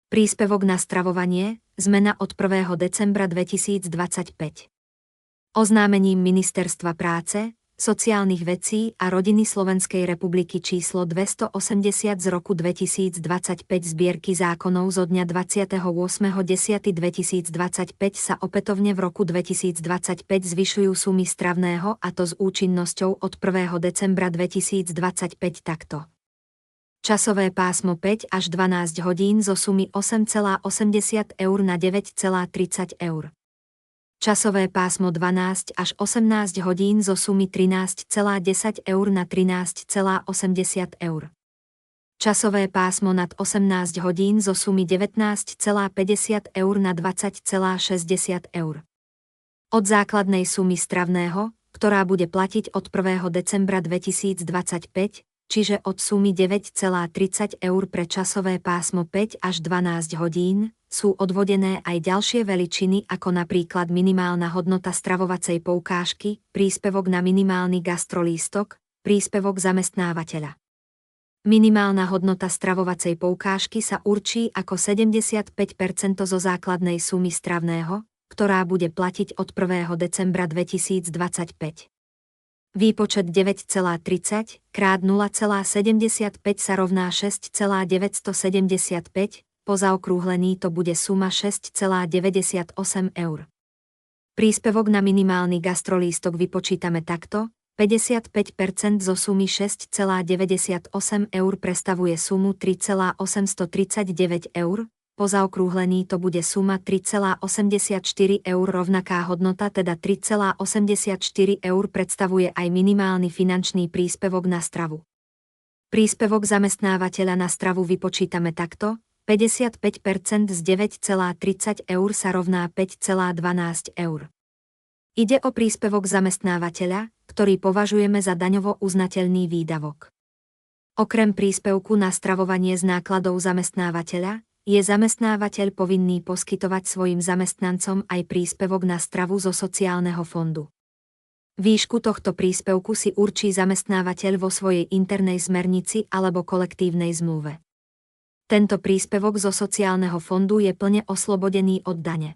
Príspevok na stravovanie, zmena od 1. decembra 2025. Oznámením Ministerstva práce, sociálnych vecí a rodiny Slovenskej republiky číslo 280 z roku 2025 zbierky zákonov zo dňa 28.10.2025 sa opätovne v roku 2025 zvyšujú sumy stravného, a to s účinnosťou od 1. decembra 2025 takto. Časové pásmo 5 až 12 hodín zo sumy 8,80 eur na 9,30 eur. Časové pásmo 12 až 18 hodín zo sumy 13,10 eur na 13,80 eur. Časové pásmo nad 18 hodín zo sumy 19,50 eur na 20,60 eur. Od základnej sumy stravného, ktorá bude platiť od 1. decembra 2025, čiže od sumy 9,30 eur pre časové pásmo 5 až 12 hodín, sú odvodené aj ďalšie veličiny ako napríklad minimálna hodnota stravovacej poukážky, príspevok na minimálny gastrolístok, príspevok zamestnávateľa. Minimálna hodnota stravovacej poukážky sa určí ako 75% zo základnej sumy stravného, ktorá bude platiť od 1. decembra 2025. Výpočet 9,30 krát 0,75 sa rovná 6,975, po zaokrúhlení to bude suma 6,98 eur. Príspevok na minimálny gastrolístok vypočítame takto: 55% zo sumy 6,98 eur predstavuje sumu 3,839 eur, po zaokrúhlení to bude suma 3,84 eur. Rovnaká hodnota, teda 3,84 eur, predstavuje aj minimálny finančný príspevok na stravu. Príspevok zamestnávateľa na stravu vypočítame takto: 55% z 9,30 eur sa rovná 5,12 eur. Ide o príspevok zamestnávateľa, ktorý považujeme za daňovo uznateľný výdavok. Okrem príspevku na stravovanie z nákladov zamestnávateľa, je zamestnávateľ povinný poskytovať svojim zamestnancom aj príspevok na stravu zo sociálneho fondu. Výšku tohto príspevku si určí zamestnávateľ vo svojej internej smernici alebo kolektívnej zmluve. Tento príspevok zo sociálneho fondu je plne oslobodený od dane.